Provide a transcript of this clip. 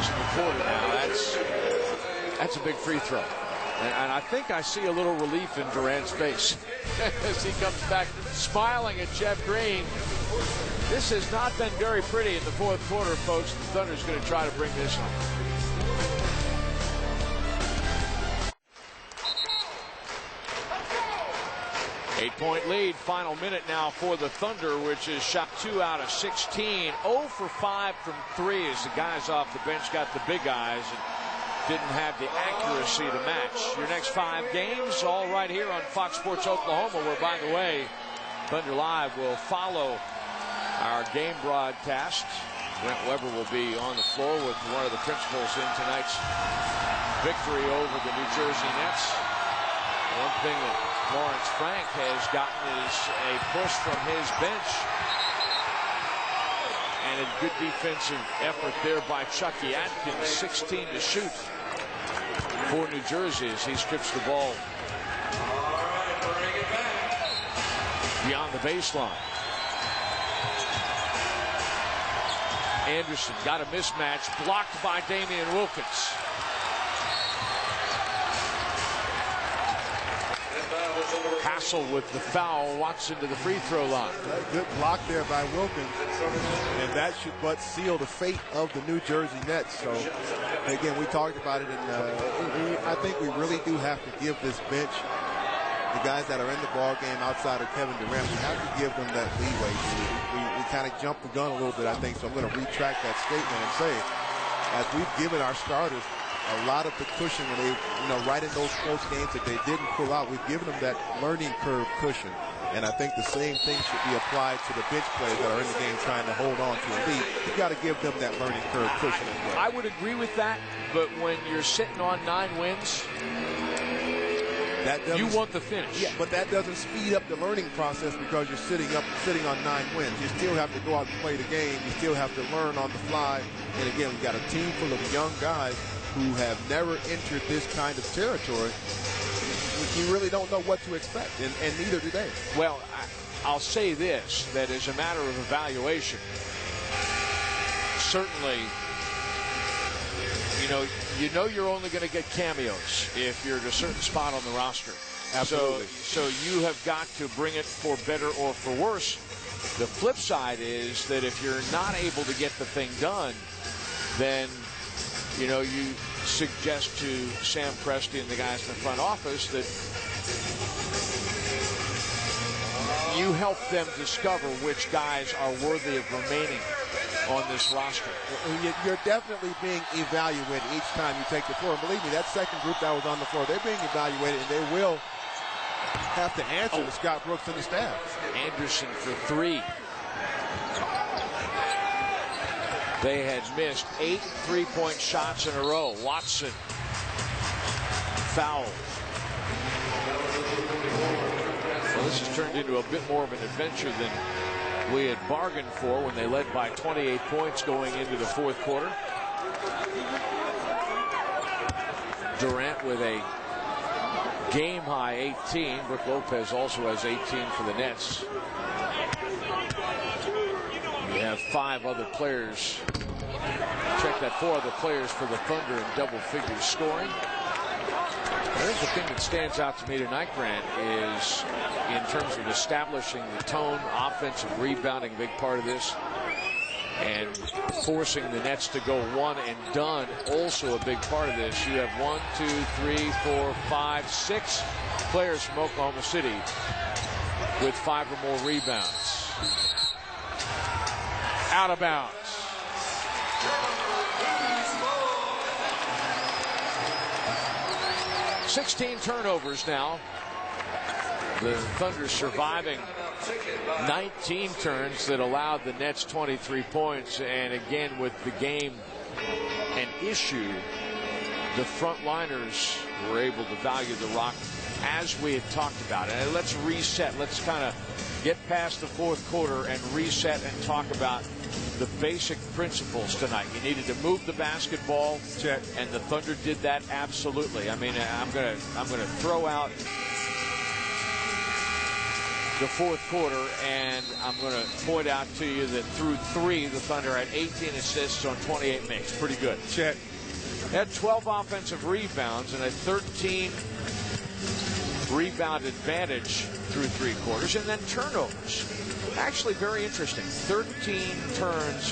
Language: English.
points in the quarter now. That's a big free throw. And I think I see a little relief in Durant's face as he comes back smiling at Jeff Green. This has not been very pretty in the fourth quarter, folks. The Thunder's going to try to bring this home. Eight-point lead, final minute now for the Thunder, which is shot 2 out of 16. 0 for 5 from 3 as the guys off the bench got the big eyes and didn't have the accuracy to match. Your next 5 games, all right here on Fox Sports Oklahoma, where, by the way, Thunder Live will follow our game broadcast. Brent Weber will be on the floor with one of the principals in tonight's victory over the New Jersey Nets. One thing that Lawrence Frank has gotten is a push from his bench. And a good defensive effort there by Chucky Atkins. 16 to shoot for New Jersey as he strips the ball beyond the baseline. Anderson got a mismatch, blocked by Damian Wilkins. Hassel with the foul. Watson to the free throw line. Good block there by Wilkins, and that should but seal the fate of the New Jersey Nets. So again, we talked about it, and I think we really do have to give this bench, the guys that are in the ball game outside of Kevin Durant, we have to give them that leeway. We kind of jumped the gun a little bit, I think, so I'm going to retract that statement and say, as we've given our starters a lot of the cushion when they, right in those close games that they didn't pull out, we've given them that learning curve cushion. And I think the same thing should be applied to the bench players that are in the game trying to hold on to a lead. You've got to give them that learning curve cushion as well. I would agree with that, but when you're sitting on 9 wins, you want the finish. Yeah, but that doesn't speed up the learning process because you're sitting on 9 wins. You still have to go out and play the game. You still have to learn on the fly. And again, we've got a team full of young guys who have never entered this kind of territory. You really don't know what to expect, and neither do they. Well, I'll say this, that as a matter of evaluation, certainly, you know you're only going to get cameos if you're at a certain spot on the roster. Absolutely. So you have got to bring it for better or for worse. The flip side is that if you're not able to get the thing done, then you suggest to Sam Presti and the guys in the front office that you help them discover which guys are worthy of remaining on this roster. You're definitely being evaluated each time you take the floor. And believe me, that second group that was on the floor, they're being evaluated, and they will have to answer to Scott Brooks and the staff. Anderson for 3. They had missed 8 3-point shots in a row. Watson fouled. Well, this has turned into a bit more of an adventure than we had bargained for when they led by 28 points going into the fourth quarter. Durant with a game-high 18. Brook Lopez also has 18 for the Nets. We have 5 other players. Check that, 4 other players for the Thunder in double figures scoring. I think the thing that stands out to me tonight, Grant, is in terms of establishing the tone, offensive rebounding, a big part of this, and forcing the Nets to go one and done, also a big part of this. You have 1, 2, 3, 4, 5, 6 players from Oklahoma City with 5 or more rebounds. Out of bounds. Sixteen turnovers now. The Thunder surviving 19 turns that allowed the Nets 23 points. And again, with the game an issue, the frontliners were able to value the rock as we had talked about it. And let's reset. Let's kind of get past the fourth quarter and reset and talk about the basic principles tonight. You needed to move the basketball. Check. And the Thunder did that absolutely. I mean, I'm gonna throw out the fourth quarter, and I'm going to point out to you that through 3, the Thunder had 18 assists on 28 makes. Pretty good. Check. Had 12 offensive rebounds and a 13 rebound advantage through 3 quarters, and then turnovers. Actually very interesting. 13 turns